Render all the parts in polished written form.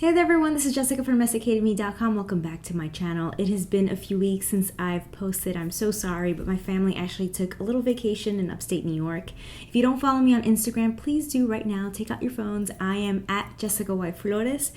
Hey there everyone, this is Jessica from MessAcademy.com. Welcome back to my channel. It has been a few weeks since I've posted. I'm so sorry, but my family actually took a little vacation in upstate New York. If you don't follow me on Instagram, please do right now. Take out your phones. I am at Jessica Y Flores.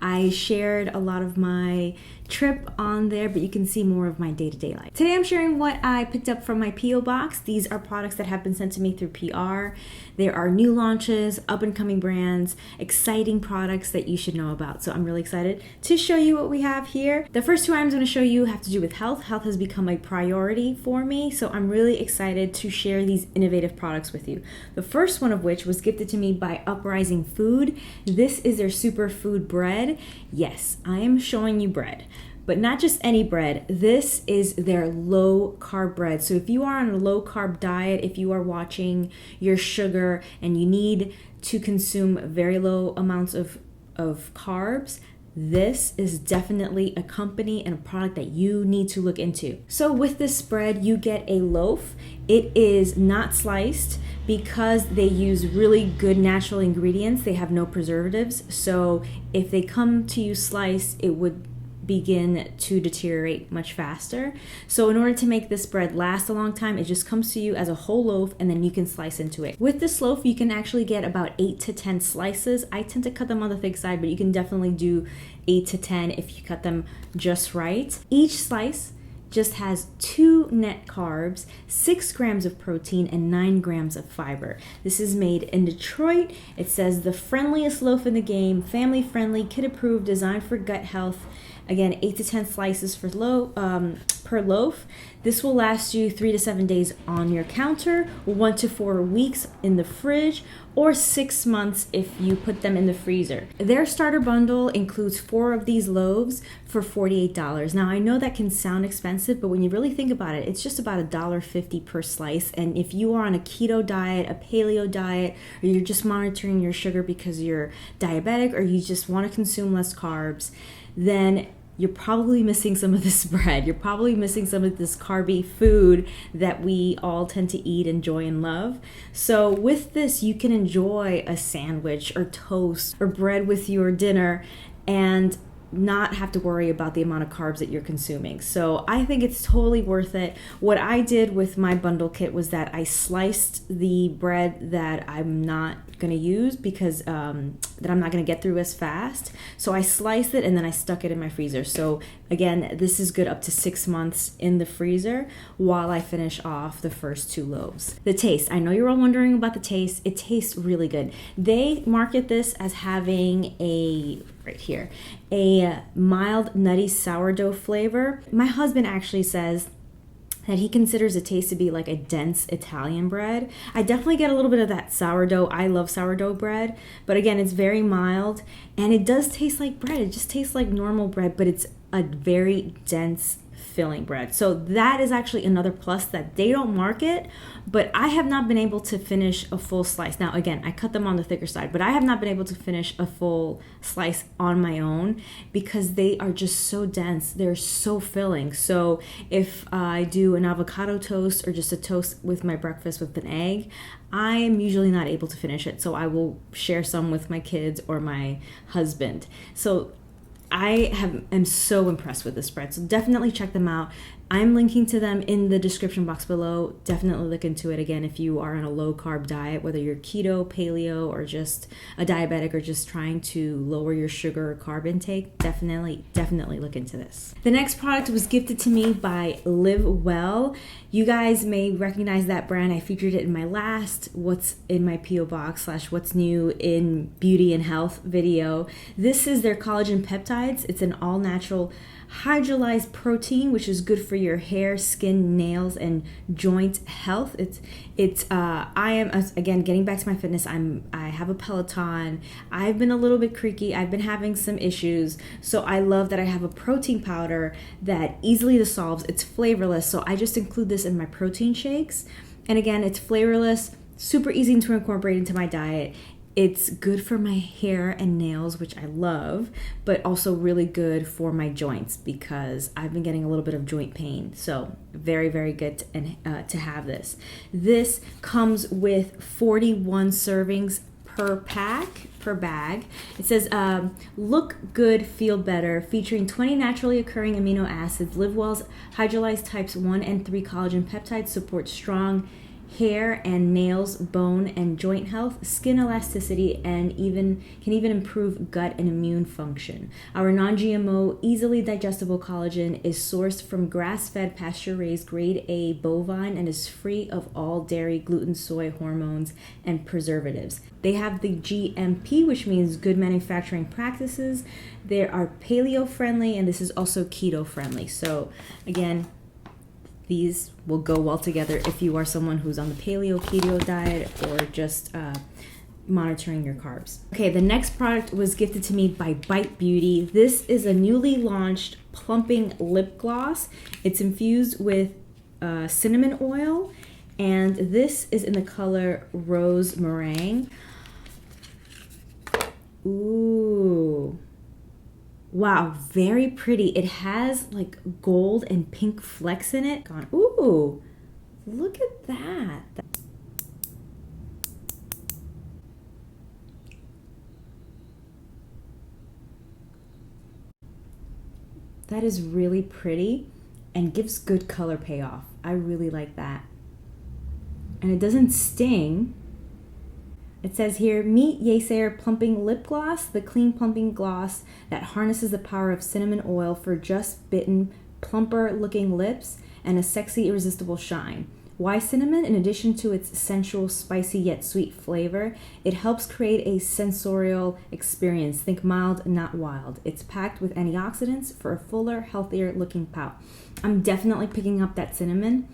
I shared a lot of my trip on there, but you can see more of my day-to-day life. Today I'm sharing what I picked up from my P.O. box. These are products that have been sent to me through PR. There are new launches, up-and-coming brands, exciting products that you should know about. So I'm really excited to show you what we have here. The first two items I'm going to show you have to do with health. Health has become a priority for me, so I'm really excited to share these innovative products with you. The first one of which was gifted to me by Uprising Food. This is their superfood bread. Yes, I am showing you bread, but not just any bread. This is their low-carb bread. So if you are on a low-carb diet, if you are watching your sugar and you need to consume very low amounts of carbs, this is definitely a company and a product that you need to look into. So with this bread, you get a loaf. It is not sliced because they use really good natural ingredients. They have no preservatives. So if they come to you sliced, it would begin to deteriorate much faster. So in order to make this bread last a long time, it just comes to you as a whole loaf and then you can slice into it. With this loaf, you can actually get about 8 to 10 slices. I tend to cut them on the thick side, but you can definitely do 8 to 10 if you cut them just right. Each slice just has 2 net carbs, 6 grams of protein, and 9 grams of fiber. This is made in Detroit. It says the friendliest loaf in the game, family friendly, kid approved, designed for gut health. Again, 8 to 10 slices per loaf. This will last you 3 to 7 days on your counter, 1 to 4 weeks in the fridge, or 6 months if you put them in the freezer. Their starter bundle includes 4 of these loaves for $48. Now, I know that can sound expensive, but when you really think about it, it's just about $1.50 per slice. And if you are on a keto diet, a paleo diet, or you're just monitoring your sugar because you're diabetic, or you just want to consume less carbs, then you're probably missing some of this bread. You're probably missing some of this carby food that we all tend to eat, enjoy, and love. So with this, you can enjoy a sandwich or toast or bread with your dinner and not have to worry about the amount of carbs that you're consuming. So I think it's totally worth it. What I did with my bundle kit was that I sliced the bread that I'm not gonna use because that I'm not gonna get through as fast. So I sliced it and then I stuck it in my freezer. So again, this is good up to 6 months in the freezer while I finish off the first 2 loaves. The taste, I know you're all wondering about the taste. It tastes really good. They market this as having right here, a mild nutty sourdough flavor. My husband actually says that he considers the taste to be like a dense Italian bread. I definitely get a little bit of that sourdough. I love sourdough bread, but again, it's very mild and it does taste like bread. It just tastes like normal bread, but it's a very dense filling bread. So that is actually another plus that they don't market, but I have not been able to finish a full slice. Now again, I cut them on the thicker side, but I have not been able to finish a full slice on my own because they are just so dense. They're so filling. So if I do an avocado toast or just a toast with my breakfast with an egg, I am usually not able to finish it. So I will share some with my kids or my husband. So I am so impressed with this bread, so definitely check them out. I'm linking to them in the description box below. Definitely look into it again if you are on a low-carb diet, whether you're keto, paleo, or just a diabetic, or just trying to lower your sugar or carb intake. Definitely look into this. The next product was gifted to me by LiveWell. You guys may recognize that brand. I featured it in my last What's in My P.O. Box / What's New in Beauty and Health video. This is their Collagen Peptides. It's an all-natural hydrolyzed protein, which is good for your hair, skin, nails, and joint health. I am, again, getting back to my fitness, I have a Peloton. I've been a little bit creaky. I've been having some issues. So I love that I have a protein powder that easily dissolves. It's flavorless. So I just include this in my protein shakes. And again, it's flavorless, super easy to incorporate into my diet. It's good for my hair and nails, which I love, but also really good for my joints because I've been getting a little bit of joint pain. So very, very good to have this. This comes with 41 servings per bag. It says, look good, feel better, featuring 20 naturally occurring amino acids. LiveWell's hydrolyzed types 1 and 3 collagen peptides support strong hair and nails, bone and joint health, skin elasticity, and can even improve gut and immune function. Our non-GMO, easily digestible collagen is sourced from grass-fed, pasture-raised, grade A bovine and is free of all dairy, gluten, soy, hormones, and preservatives. They have the GMP, which means good manufacturing practices. They are paleo-friendly, and this is also keto-friendly. So again, these will go well together if you are someone who's on the paleo keto diet or just monitoring your carbs. Okay, the next product was gifted to me by BiteBeauty. This is a newly launched plumping lip gloss. It's infused with cinnamon oil, and this is in the color Rose Meringue. Ooh. Wow, very pretty. It has like gold and pink flecks in it. Ooh, look at that. That is really pretty and gives good color payoff. I really like that. And it doesn't sting. It says here, meet Yaysayer Plumping Lip Gloss, the clean plumping gloss that harnesses the power of cinnamon oil for just bitten, plumper looking lips and a sexy, irresistible shine. Why cinnamon? In addition to its sensual, spicy yet sweet flavor, it helps create a sensorial experience. Think mild, not wild. It's packed with antioxidants for a fuller, healthier looking pout. I'm definitely picking up that cinnamon,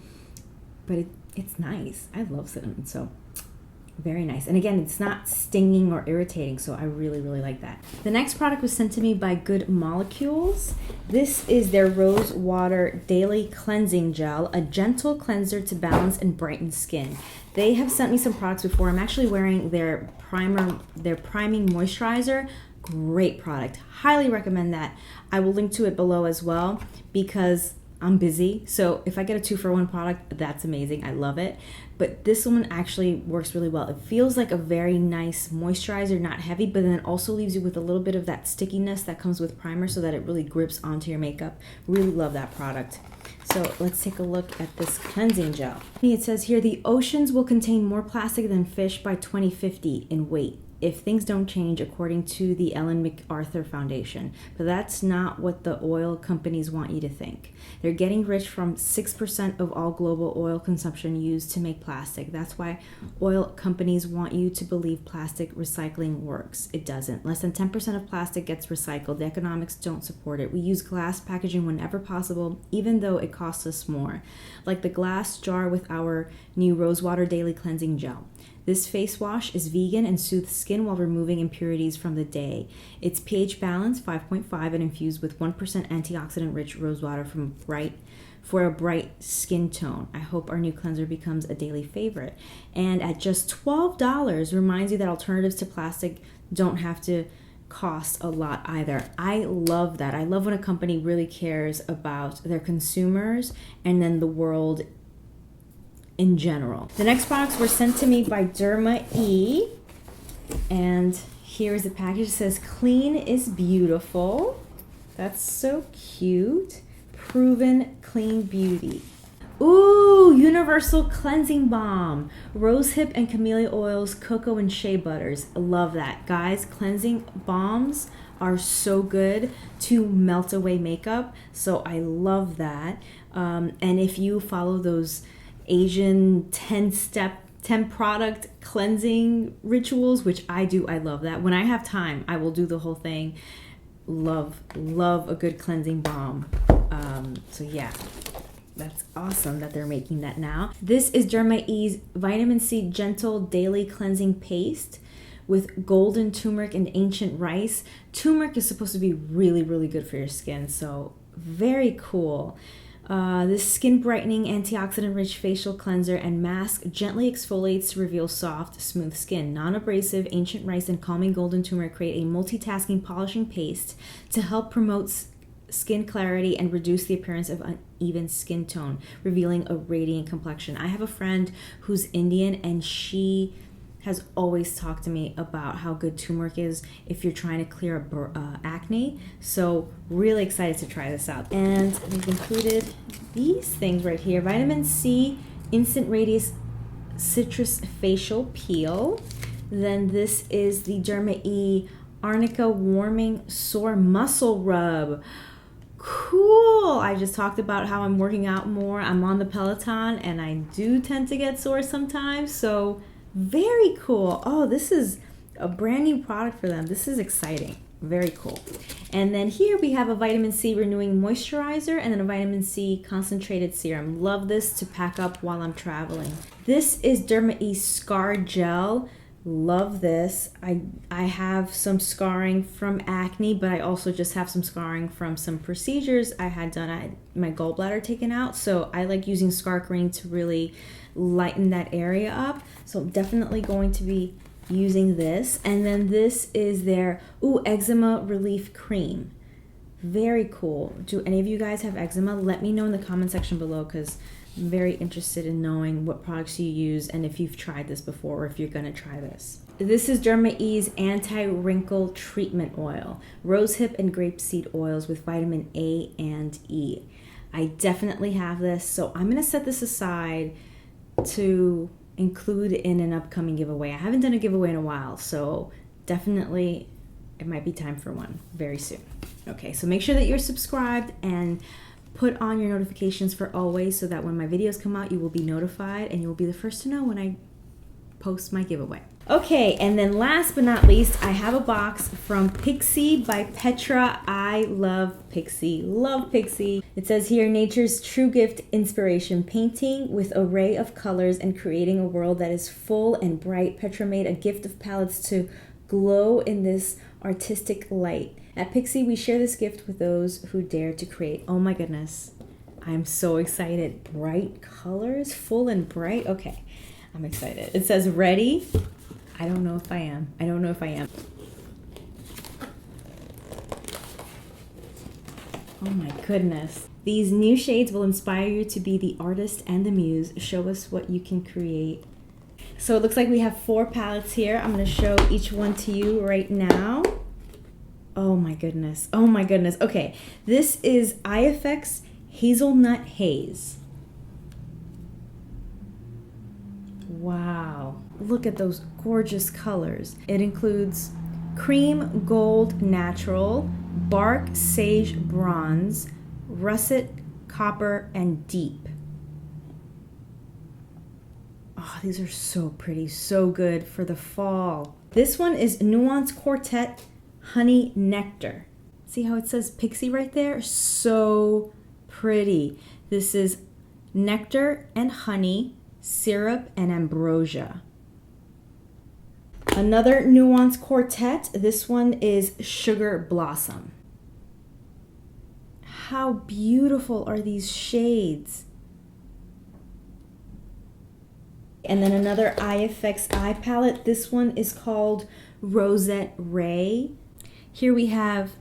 but it's nice. I love cinnamon, so very nice. And again, it's not stinging or irritating, so I really, really like that. The next product was sent to me by Good Molecules. This is their Rose Water Daily Cleansing Gel, a gentle cleanser to balance and brighten skin. They have sent me some products before. I'm actually wearing their primer, their priming moisturizer. Great product. Highly recommend that. I will link to it below as well because I'm busy, so if I get a 2-for-1 product, that's amazing. I love it. But this one actually works really well. It feels like a very nice moisturizer, not heavy, but then it also leaves you with a little bit of that stickiness that comes with primer so that it really grips onto your makeup. Really love that product. So let's take a look at this cleansing gel. It says here, the oceans will contain more plastic than fish by 2050 in weight, if things don't change, according to the Ellen MacArthur Foundation. But that's not what the oil companies want you to think. They're getting rich from 6% of all global oil consumption used to make plastic. That's why oil companies want you to believe plastic recycling works. It doesn't. Less than 10% of plastic gets recycled. The economics don't support it. We use glass packaging whenever possible, even though it costs us more. Like the glass jar with our new Rose Water Daily Cleansing Gel. This face wash is vegan and soothes skin while removing impurities from the day. It's pH balanced, 5.5, and infused with 1% antioxidant-rich rose water for a bright skin tone. I hope our new cleanser becomes a daily favorite. And at just $12, reminds you that alternatives to plastic don't have to cost a lot either. I love that. I love when a company really cares about their consumers and then the world in general. The next products were sent to me by DermaE, and here is the package. It says, clean is beautiful. That's so cute. Proven clean beauty. Ooh, universal cleansing balm. Rosehip and camellia oils, cocoa and shea butters. Love that. Guys, cleansing balms are so good to melt away makeup, so I love that. And if you follow those Asian 10 product cleansing rituals, which I do, I love that. When I have time, I will do the whole thing. Love a good cleansing balm. So yeah, that's awesome that they're making that now. This is DermaE's Vitamin C Gentle Daily Cleansing Paste with golden turmeric and ancient rice. Turmeric is supposed to be really, really good for your skin, so very cool. This skin brightening, antioxidant-rich facial cleanser and mask gently exfoliates to reveal soft, smooth skin. Non-abrasive, ancient rice and calming golden turmeric create a multitasking polishing paste to help promote skin clarity and reduce the appearance of uneven skin tone, revealing a radiant complexion. I have a friend who's Indian, and she has always talked to me about how good turmeric is if you're trying to clear up acne. So really excited to try this out. And they've included these things right here. Vitamin C Instant Radius Citrus Facial Peel. Then this is the DermaE Arnica Warming Sore Muscle Rub. Cool. I just talked about how I'm working out more. I'm on the Peloton and I do tend to get sore sometimes. So very cool. Oh, this is a brand new product for them. This is exciting. Very cool. And then here we have a vitamin C renewing moisturizer and then a vitamin C concentrated serum. Love this to pack up while I'm traveling. This is DermaE Scar Gel. Love this. I have some scarring from acne, but I also just have some scarring from some procedures I had done. I had my gallbladder taken out, so I like using scar cream to really lighten that area up. So I'm definitely going to be using this. And then this is their Eczema Relief Cream. Very cool. Do any of you guys have eczema? Let me know in the comment section below, because I'm very interested in knowing what products you use and if you've tried this before or if you're going to try this. This is DermaE's Anti-Wrinkle Treatment Oil. Rosehip and grapeseed oils with vitamin A and E. I definitely have this, so I'm going to set this aside to include in an upcoming giveaway. I haven't done a giveaway in a while, so definitely it might be time for one very soon. Okay, so make sure that you're subscribed and put on your notifications for always so that when my videos come out, you will be notified and you will be the first to know when I post my giveaway. Okay, and then last but not least, I have a box from Pixi by Petra. I love Pixi. Love Pixi. It says here, nature's true gift inspiration, painting with array of colors and creating a world that is full and bright. Petra made a gift of palettes to glow in this artistic light. At Pixi, we share this gift with those who dare to create. Oh my goodness. I'm so excited. Bright colors, full and bright. Okay, I'm excited. It says ready. I don't know if I am. I don't know if I am. Oh my goodness. These new shades will inspire you to be the artist and the muse. Show us what you can create. So it looks like we have 4 palettes here. I'm going to show each one to you right now. Oh my goodness. Oh my goodness. Okay, this is IFX Hazelnut Haze. Wow. Look at those gorgeous colors. It includes Cream Gold Natural, Bark Sage Bronze, Russet Copper, and Deep. Oh, these are so pretty, so good for the fall. This one is Nuance Quartette Honey Nectar. See how it says Pixie right there? So pretty. This is nectar and honey, syrup and ambrosia. Another Nuance Quartette. This one is Sugar Blossom. How beautiful are these shades? And then another IFX eye palette. This one is called Rosette Ray. Here we have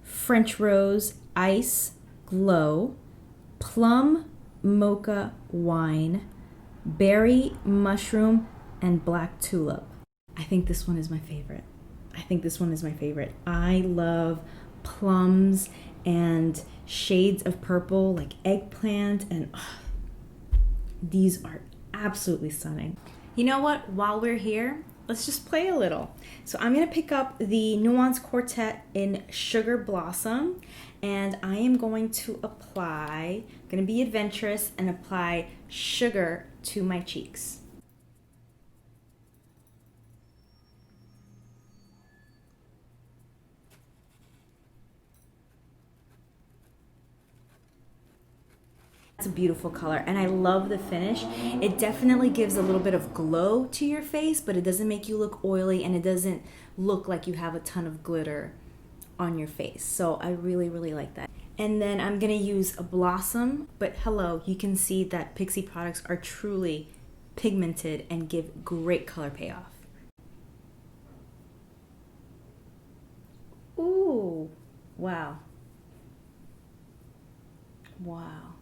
French Rose, Ice, Glow, Plum, Mocha, Wine, Berry, Mushroom, and Black Tulip. I think this one is my favorite. I think this one is my favorite. I love plums and shades of purple like eggplant, and these are absolutely stunning. You know what? While we're here, let's just play a little. So I'm going to pick up the Nuance Quartette in Sugar Blossom, and I am going to apply, going to be adventurous and apply sugar to my cheeks. It's a beautiful color and I love the finish. It definitely gives a little bit of glow to your face, but it doesn't make you look oily and it doesn't look like you have a ton of glitter on your face. So I really, really like that. And then I'm gonna use a Blossom, but hello, you can see that Pixi products are truly pigmented and give great color payoff. Ooh, wow. Wow.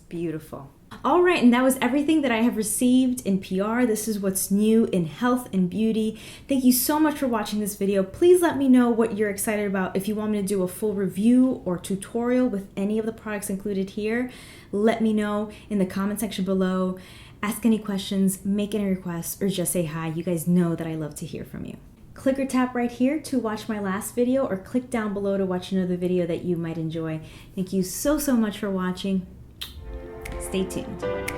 beautiful. All right, and that was everything that I have received in PR. This is what's new in health and beauty. Thank you so much for watching this video. Please let me know what you're excited about. If you want me to do a full review or tutorial with any of the products included here, let me know in the comment section below. Ask any questions, make any requests, or just say hi. You guys know that I love to hear from you. Click or tap right here to watch my last video, or click down below to watch another video that you might enjoy. Thank you so much for watching. Stay tuned.